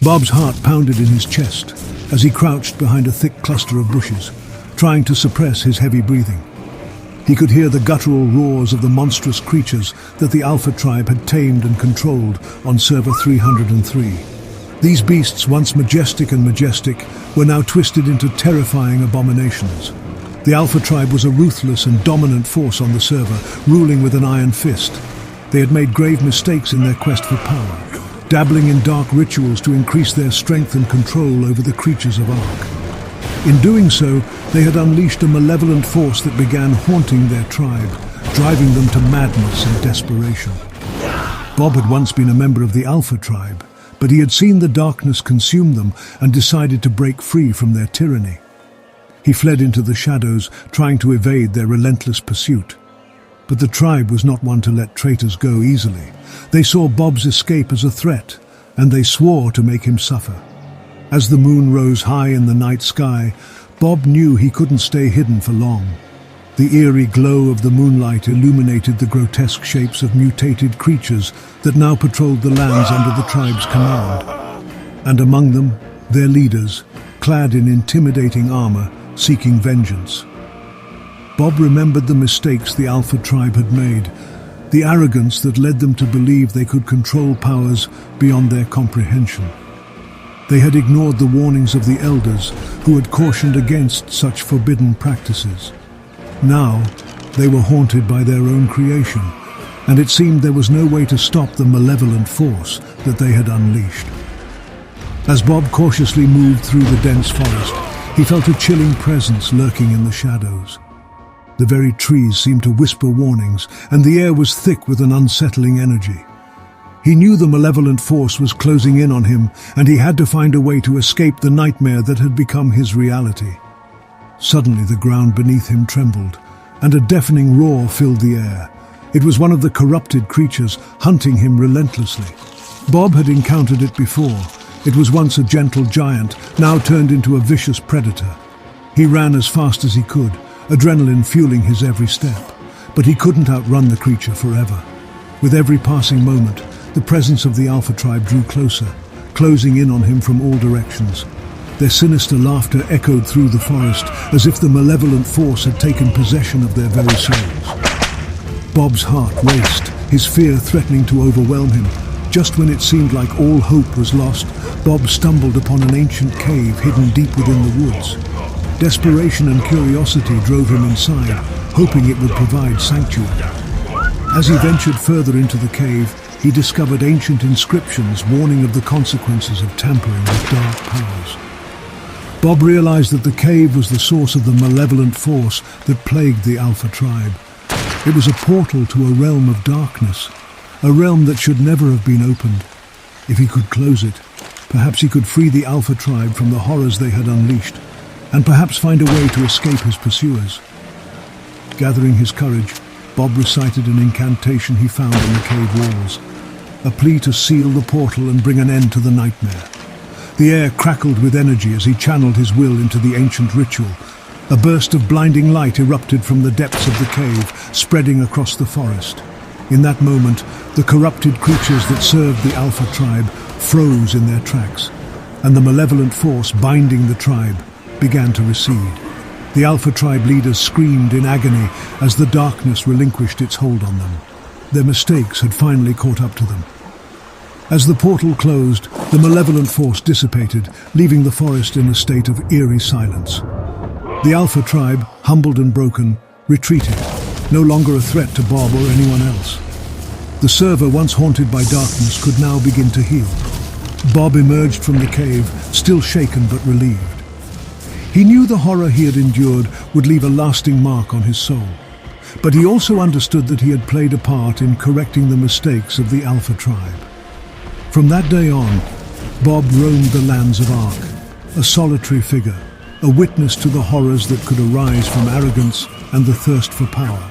Bob's heart pounded in his chest as he crouched behind a thick cluster of bushes, trying to suppress his heavy breathing. He could hear the guttural roars of the monstrous creatures that the Alpha Tribe had tamed and controlled on Server 303. These beasts, once majestic, were now twisted into terrifying abominations. The Alpha Tribe was a ruthless and dominant force on the server, ruling with an iron fist. They had made grave mistakes in their quest for power, dabbling in dark rituals to increase their strength and control over the creatures of ARK. In doing so, they had unleashed a malevolent force that began haunting their tribe, driving them to madness and desperation. Bob had once been a member of the Alpha Tribe, but he had seen the darkness consume them and decided to break free from their tyranny. He fled into the shadows, trying to evade their relentless pursuit. But the tribe was not one to let traitors go easily. They saw Bob's escape as a threat, and they swore to make him suffer. As the moon rose high in the night sky, Bob knew he couldn't stay hidden for long. The eerie glow of the moonlight illuminated the grotesque shapes of mutated creatures that now patrolled the lands under the tribe's command. And among them, their leaders, clad in intimidating armor, seeking vengeance. Bob remembered the mistakes the Alpha Tribe had made, the arrogance that led them to believe they could control powers beyond their comprehension. They had ignored the warnings of the elders who had cautioned against such forbidden practices. Now, they were haunted by their own creation, and it seemed there was no way to stop the malevolent force that they had unleashed. As Bob cautiously moved through the dense forest, he felt a chilling presence lurking in the shadows. The very trees seemed to whisper warnings, and the air was thick with an unsettling energy. He knew the malevolent force was closing in on him, and he had to find a way to escape the nightmare that had become his reality. Suddenly the ground beneath him trembled, and a deafening roar filled the air. It was one of the corrupted creatures hunting him relentlessly. Bob had encountered it before. It was once a gentle giant, now turned into a vicious predator. He ran as fast as he could, adrenaline fueling his every step. But he couldn't outrun the creature forever. With every passing moment, the presence of the Alpha Tribe drew closer, closing in on him from all directions. Their sinister laughter echoed through the forest, as if the malevolent force had taken possession of their very souls. Bob's heart raced, his fear threatening to overwhelm him. Just when it seemed like all hope was lost, Bob stumbled upon an ancient cave hidden deep within the woods. Desperation and curiosity drove him inside, hoping it would provide sanctuary. As he ventured further into the cave, he discovered ancient inscriptions warning of the consequences of tampering with dark powers. Bob realized that the cave was the source of the malevolent force that plagued the Alpha Tribe. It was a portal to a realm of darkness, a realm that should never have been opened. If he could close it, perhaps he could free the Alpha Tribe from the horrors they had unleashed, and perhaps find a way to escape his pursuers. Gathering his courage, Bob recited an incantation he found on the cave walls, a plea to seal the portal and bring an end to the nightmare. The air crackled with energy as he channeled his will into the ancient ritual. A burst of blinding light erupted from the depths of the cave, spreading across the forest. In that moment, the corrupted creatures that served the Alpha Tribe froze in their tracks, and the malevolent force binding the tribe began to recede. The Alpha Tribe leaders screamed in agony as the darkness relinquished its hold on them. Their mistakes had finally caught up to them. As the portal closed, the malevolent force dissipated, leaving the forest in a state of eerie silence. The Alpha Tribe, humbled and broken, retreated, no longer a threat to Bob or anyone else. The server, once haunted by darkness, could now begin to heal. Bob emerged from the cave, still shaken but relieved. He knew the horror he had endured would leave a lasting mark on his soul, but he also understood that he had played a part in correcting the mistakes of the Alpha Tribe. From that day on, Bob roamed the lands of ARK, a solitary figure, a witness to the horrors that could arise from arrogance and the thirst for power.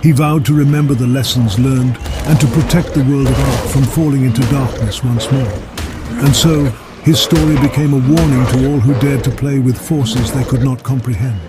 He vowed to remember the lessons learned and to protect the world of ARK from falling into darkness once more. And so, his story became a warning to all who dared to play with forces they could not comprehend.